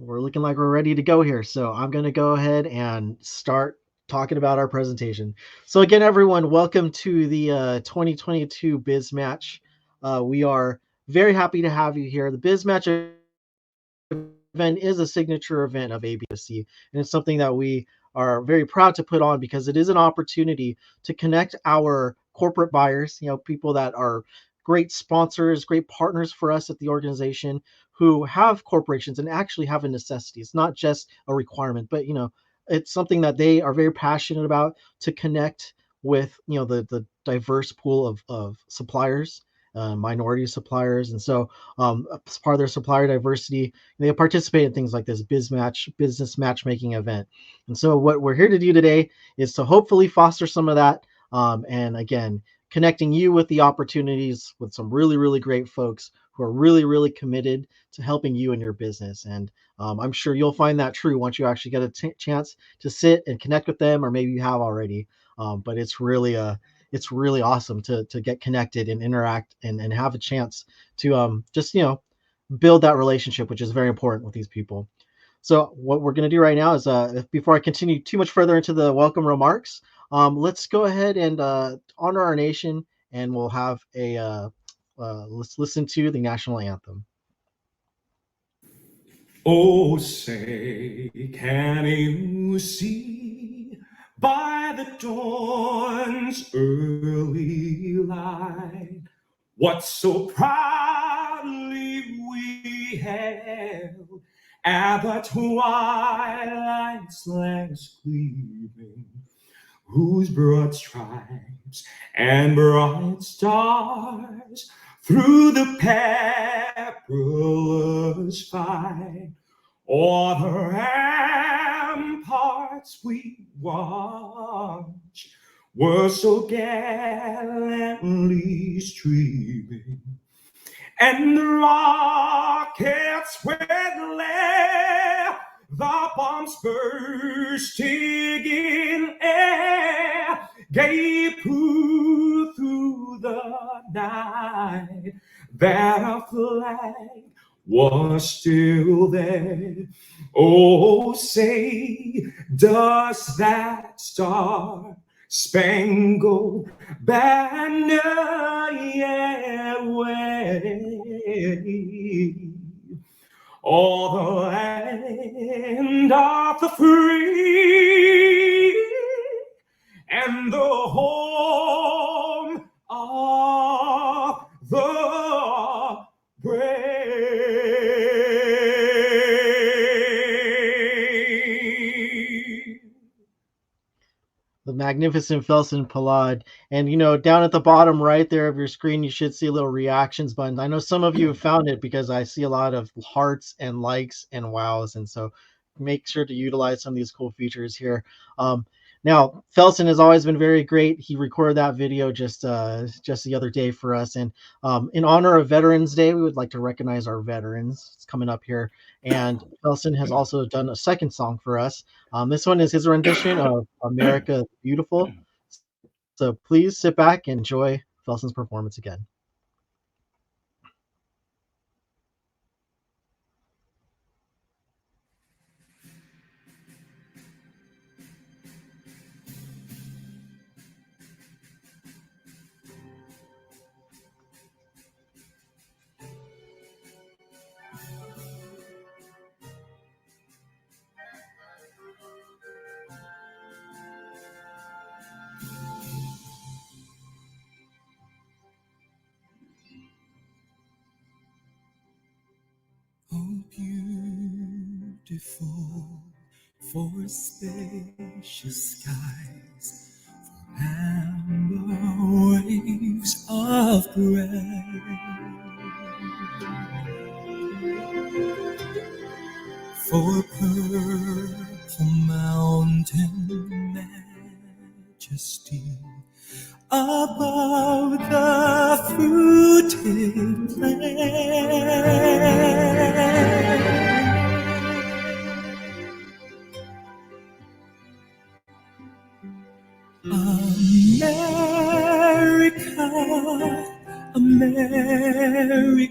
we're looking like we're ready to go here. So I'm going to go ahead and start talking about our presentation. So again, everyone, welcome to the 2022 BizMatch. We are very happy to have you here. The BizMatch event is a signature event of ABAOC, and it's something that we are very proud to put on because it is an opportunity to connect our corporate buyers, people that are great sponsors, great partners for us at the organization who have corporations and actually have a necessity. It's not just a requirement, but it's something that they are very passionate about to connect with the diverse pool of suppliers, minority suppliers, and so as part of their supplier diversity, they participate in things like this BizMatch business matchmaking event. And so what we're here to do today is to hopefully foster some of that, and again, connecting you with the opportunities with some really, really great folks who are really, really committed to helping you in your business. And I'm sure you'll find that true once you actually get a chance to sit and connect with them, or maybe you have already. But it's really awesome to get connected and interact and have a chance to just build that relationship, which is very important with these people. So what we're going to do right now is, before I continue too much further into the welcome remarks, let's go ahead and honor our nation, and we'll have let's listen to the national anthem. Oh, say, can you see by the dawn's early light what so proudly we hailed at the twilight's last gleaming, whose broad stripes and bright stars through the perilous fight o'er the ramparts we watch were so gallantly streaming, and the rockets went there, the bombs bursting in air, gave proof through the night that our flag was still there. Oh, say, does that star-spangled banner yet wave o'er the land of the free and the home of the brave? The magnificent Felsen Palad. And down at the bottom right there of your screen, you should see a little reactions button. I know some of you have found it because I see a lot of hearts and likes and wows, and so make sure to utilize some of these cool features here. Now, Felsen has always been very great. He recorded that video just the other day for us, and in honor of Veterans Day, we would like to recognize our veterans. It's coming up here, and Felsen has also done a second song for us. This one is his rendition of America the Beautiful. So please sit back and enjoy Felsen's performance again. Oh, beautiful for spacious skies, for amber waves of gray, for purple mountain majesty above the fruited plain. America, America,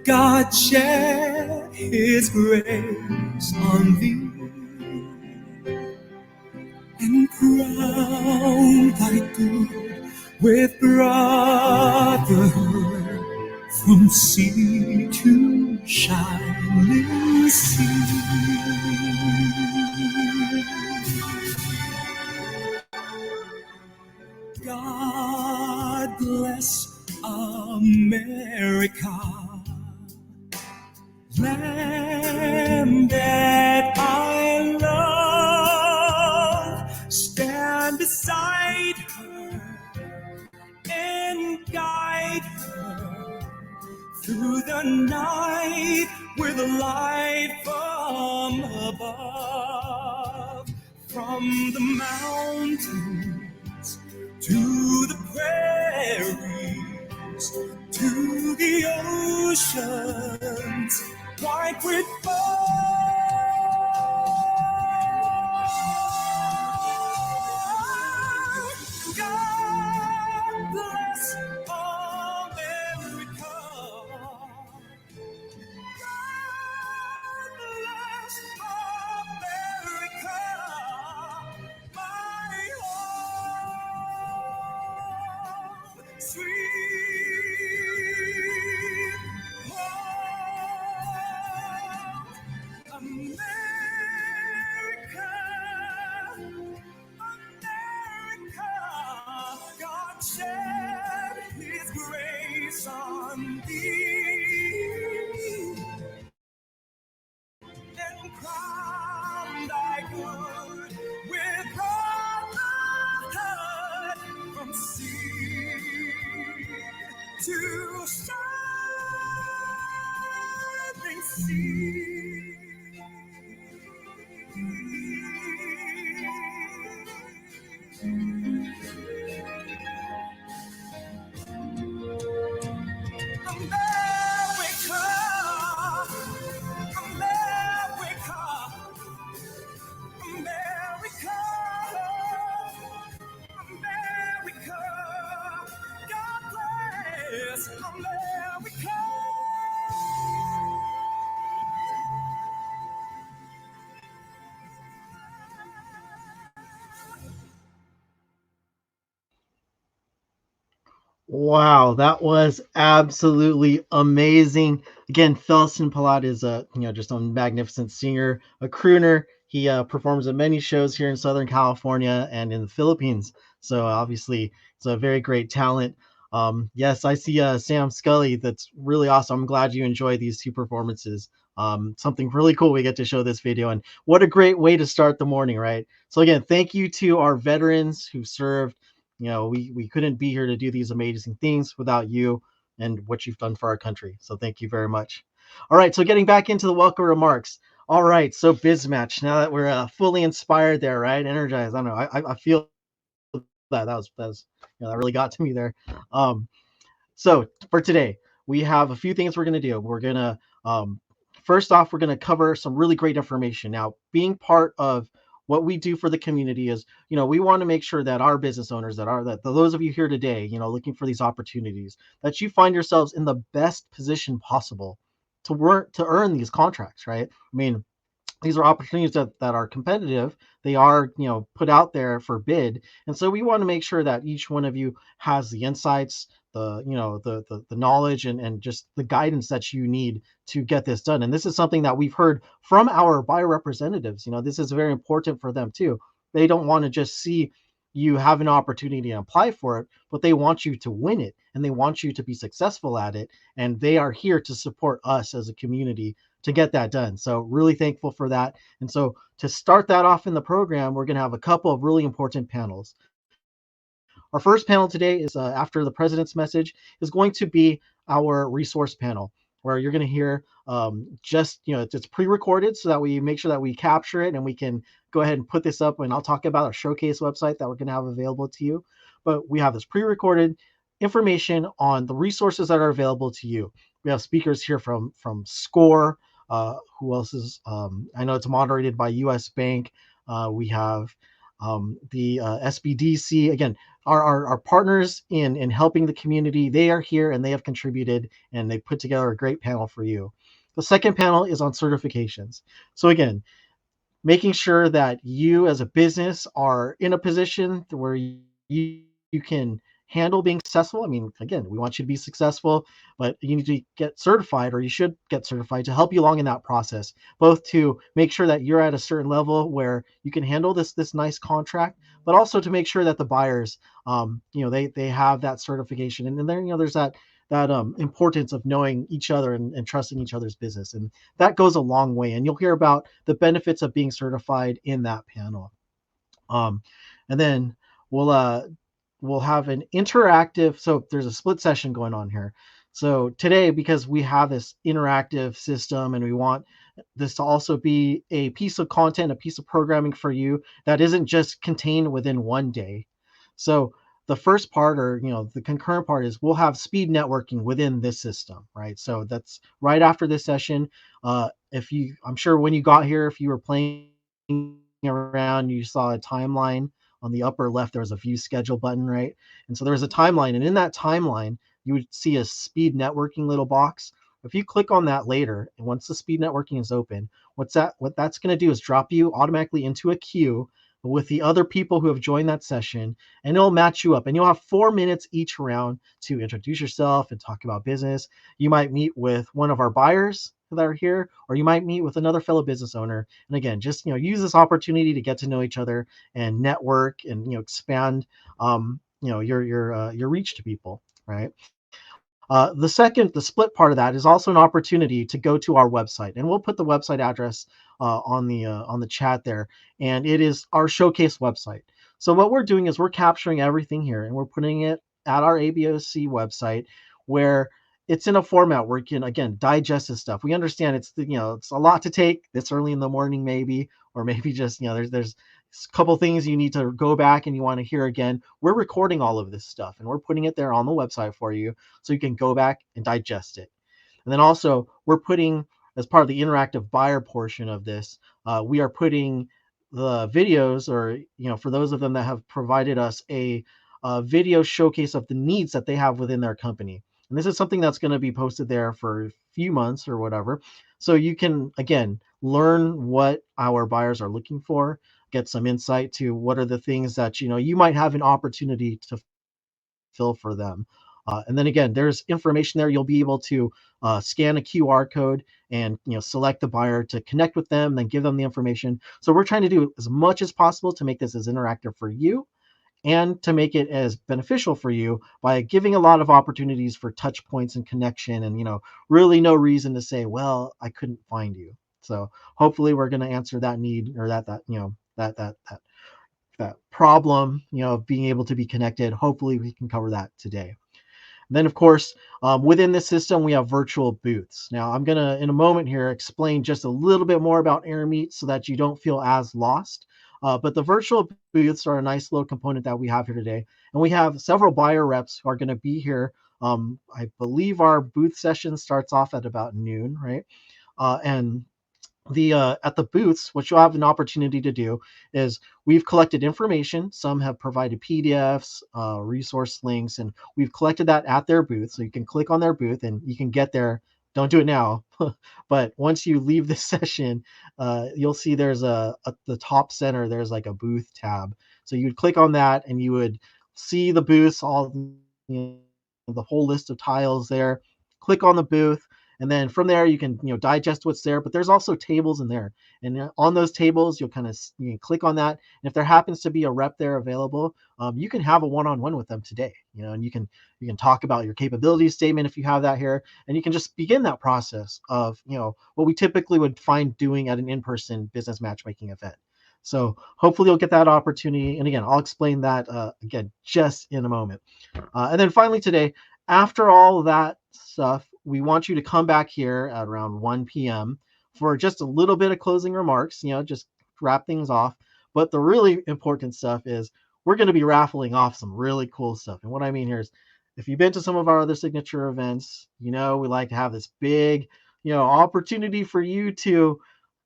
God shed His grace on thee, and crown thy good with brotherhood from sea to shining sea. God bless America, land that I love. Stand beside her and guide her through the night with a light from above. From the mountains to the prairies, to the oceans, white with foam. God bless America. God bless America, my home, sweet home. America, America, God shed His grace on thee, and crown thy good with brotherhood from sea to shining sea. America, America, America, America, God bless America. Wow, that was absolutely amazing. Again, Felson Palat is a just a magnificent singer, a crooner. He performs at many shows here in Southern California and in the Philippines. So obviously, it's a very great talent. Yes, I see Sam Scully. That's really awesome. I'm glad you enjoy these two performances. Something really cool we get to show this video, and what a great way to start the morning, right? So again, thank you to our veterans who served. We couldn't be here to do these amazing things without you and what you've done for our country. So thank you very much. All right, so getting back into the welcome remarks. All right, so BizMatch. Now that we're fully inspired there, right? Energized. I don't know. I feel that was that really got to me there. Um, so for today, we have a few things we're going to do. We're going to first off, we're going to cover some really great information. Now, being part of what we do for the community is, we want to make sure that our business owners, that those of you here today, looking for these opportunities, that you find yourselves in the best position possible to work to earn these contracts, right? I mean, these are opportunities that are competitive. They are, put out there for bid. And so we want to make sure that each one of you has the insights, the knowledge and just the guidance that you need to get this done. And this is something that we've heard from our buyer representatives. This is very important for them too. They don't want to just see you have an opportunity and apply for it, but they want you to win it and they want you to be successful at it. And they are here to support us as a community to get that done. So really thankful for that. And so to start that off in the program, we're going to have a couple of really important panels. Our first panel today is after the president's message is going to be our resource panel, where you're going to hear it's pre-recorded so that we make sure that we capture it and we can go ahead and put this up. And I'll talk about our showcase website that we're going to have available to you. But we have this pre-recorded information on the resources that are available to you. We have speakers here from SCORE. Who else is? I know it's moderated by U.S. Bank. We have the SBDC. Again, our partners in helping the community. They are here and they have contributed and they put together a great panel for you. The second panel is on certifications. So again, making sure that you as a business are in a position where you can handle being successful. I mean, again, we want you to be successful, but you need to get certified, or you should get certified to help you along in that process, both to make sure that you're at a certain level where you can handle this nice contract, but also to make sure that the buyers, they have that certification. And then there, there's that importance of knowing each other and trusting each other's business. And that goes a long way. And you'll hear about the benefits of being certified in that panel. Um, and then we'll uh, we'll have an interactive. So there's a split session going on here. So today, because we have this interactive system and we want this to also be a piece of content, a piece of programming for you that isn't just contained within one day. So the first part, or the concurrent part, is we'll have speed networking within this system, right? So that's right after this session. I'm sure when you got here, if you were playing around, you saw a timeline on the upper left. There was a view schedule button, right? And so there was a timeline, and in that timeline, you would see a speed networking little box. If you click on that later, and once the speed networking is open, what that's going to do is drop you automatically into a queue with the other people who have joined that session, and it'll match you up. And you'll have 4 minutes each round to introduce yourself and talk about business. You might meet with one of our buyers that are here, or you might meet with another fellow business owner. And again, just use this opportunity to get to know each other and network and expand your reach to people, right? The split part of that is also an opportunity to go to our website, and we'll put the website address on the chat there, and it is our showcase website. So what we're doing is we're capturing everything here, and we're putting it at our ABAOC website, where it's in a format where you can again digest this stuff. We understand it's a lot to take this early in the morning, maybe, or maybe just there's a couple things you need to go back and you want to hear again. We're recording all of this stuff and we're putting it there on the website for you so you can go back and digest it. And then also, we're putting, as part of the interactive buyer portion of this, we are putting the videos, or for those of them that have provided us a video showcase of the needs that they have within their company. And this is something that's going to be posted there for a few months or whatever. So you can, again, learn what our buyers are looking for, get some insight to what are the things that you might have an opportunity to fill for them. And then again, there's information there. You'll be able to scan a QR code and select the buyer to connect with them, then give them the information. So we're trying to do as much as possible to make this as interactive for you and to make it as beneficial for you by giving a lot of opportunities for touch points and connection, and really no reason to say, well, I couldn't find you. So hopefully we're going to answer that need, or that problem, of being able to be connected. Hopefully we can cover that today. And then, of course, within this system, we have virtual booths. Now, I'm going to, in a moment here, explain just a little bit more about AirMeet so that you don't feel as lost. But the virtual booths are a nice little component that we have here today. And we have several buyer reps who are going to be here. I believe our booth session starts off at about noon, right? And the at the booths, what you'll have an opportunity to do is we've collected information. Some have provided PDFs, resource links, and we've collected that at their booth. So you can click on their booth and you can get there. Don't do it now, but once you leave the session, you'll see there's at the top center, there's like a booth tab. So you would click on that and you would see the booths, all the whole list of tiles there. Click on the booth, and then from there you can digest what's there. But there's also tables in there, and on those tables you can click on that, and if there happens to be a rep there available, you can have a one-on-one with them today, and you can talk about your capability statement if you have that here, and you can just begin that process of what we typically would find doing at an in-person business matchmaking event. So hopefully you'll get that opportunity, and again, I'll explain that again just in a moment. And then finally today, after all that stuff, we want you to come back here at around 1 p.m. for just a little bit of closing remarks, just wrap things off. But the really important stuff is we're going to be raffling off some really cool stuff. And what I mean here is, if you've been to some of our other signature events, we like to have this big, opportunity for you to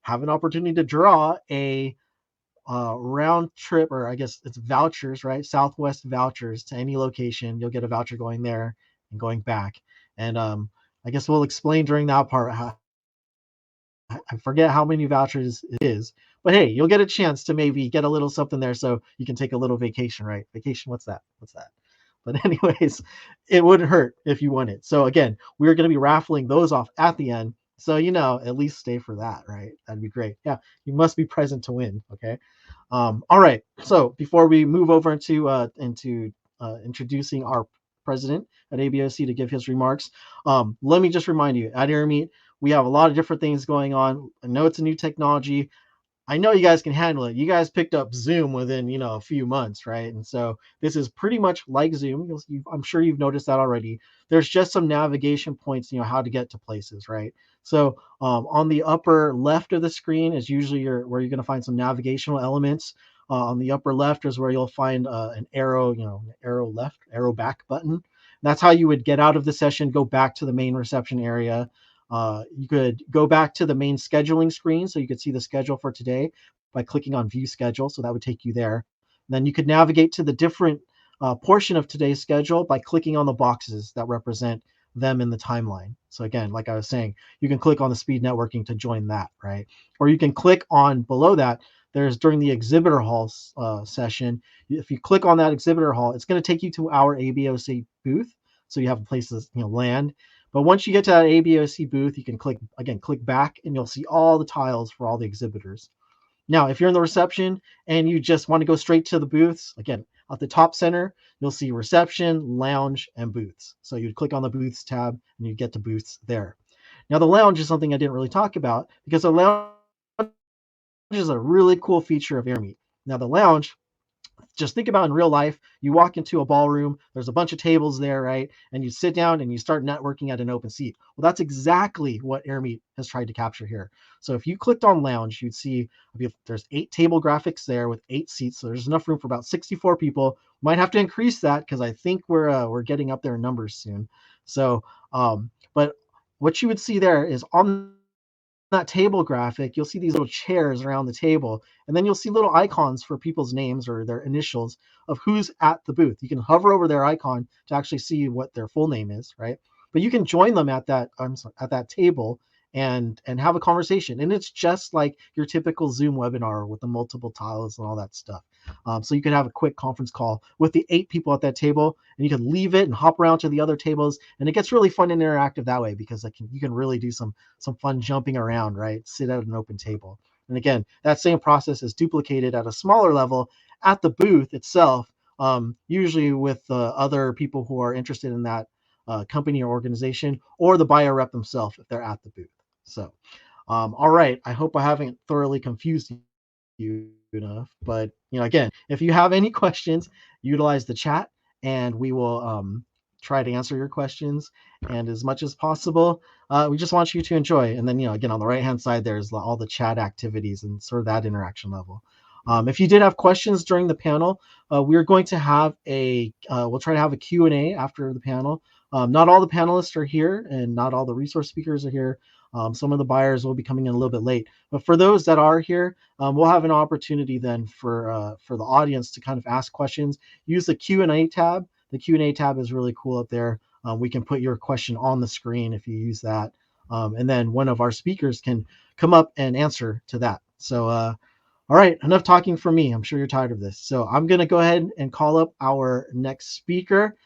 have an opportunity to draw a round trip, or I guess it's vouchers, right? Southwest vouchers to any location. You'll get a voucher going there and going back. And I guess we'll explain during that part I forget how many vouchers it is, but hey, you'll get a chance to maybe get a little something there so you can take a little vacation, right? Vacation, what's that? What's that? But anyways, it wouldn't hurt if you won it. So again, we're going to be raffling those off at the end. So at least stay for that, right? That'd be great. Yeah, you must be present to win. Okay. All right. So before we move over into introducing our president at ABOC to give his remarks, let me just remind you at AirMeet we have a lot of different things going on. I know it's a new technology. I know you guys can handle it. You guys picked up Zoom within, a few months, right? And so this is pretty much like Zoom. I'm sure you've noticed that already. There's just some navigation points, how to get to places, right? So on the upper left of the screen is usually where you're going to find some navigational elements. On the upper left is where you'll find an arrow, an arrow left, arrow back button. That's how you would get out of the session, go back to the main reception area. You could go back to the main scheduling screen so you could see the schedule for today by clicking on view schedule. So that would take you there. And then you could navigate to the different portion of today's schedule by clicking on the boxes that represent them in the timeline. So again, like I was saying, you can click on the speed networking to join that, right? Or you can click on below that. There's during the exhibitor hall session. If you click on that exhibitor hall, it's going to take you to our ABOC booth. So you have a place to land. But once you get to that ABOC booth, you can click back, and you'll see all the tiles for all the exhibitors. Now, if you're in the reception and you just want to go straight to the booths, again, at the top center, you'll see reception, lounge, and booths. So you'd click on the booths tab and you get to booths there. Now, the lounge is something I didn't really talk about because the lounge is a really cool feature of AirMeet. Now, the lounge, just think about in real life, you walk into a ballroom, there's a bunch of tables there, right? And you sit down and you start networking at an open seat. Well, that's exactly what AirMeet has tried to capture here. So if you clicked on lounge, you'd see there's 8 table graphics there with 8 seats. So there's enough room for about 64 people. Might have to increase that because I think we're getting up there in numbers soon. So, but what you would see there is on that table graphic, you'll see these little chairs around the table, and then you'll see little icons for people's names or their initials of who's at the booth. You can hover over their icon to actually see what their full name is, right? But you can join them at that table and have a conversation. And it's just like your typical Zoom webinar with the multiple tiles and all that stuff. So you could have a quick conference call with the 8 people at that table, and you can leave it and hop around to the other tables. And it gets really fun and interactive that way because you can really do some fun jumping around, right? Sit at an open table. And again, that same process is duplicated at a smaller level at the booth itself, usually with other people who are interested in that company or organization, or the buyer rep themselves if they're at the booth. So, all right. I hope I haven't thoroughly confused you enough. But again, if you have any questions, utilize the chat, and we will try to answer your questions and as much as possible. We just want you to enjoy. And then again, on the right hand side, there's all the chat activities and sort of that interaction level. If you did have questions during the panel, we're going to have we'll try to have a Q&A after the panel. Not all the panelists are here, and not all the resource speakers are here. Some of the buyers will be coming in a little bit late. But for those that are here, we'll have an opportunity then for the audience to kind of ask questions. Use the Q&A tab. The Q&A tab is really cool up there. We can put your question on the screen if you use that. And then one of our speakers can come up and answer to that. So, all right, enough talking for me. I'm sure you're tired of this. So I'm going to go ahead and call up our next speaker.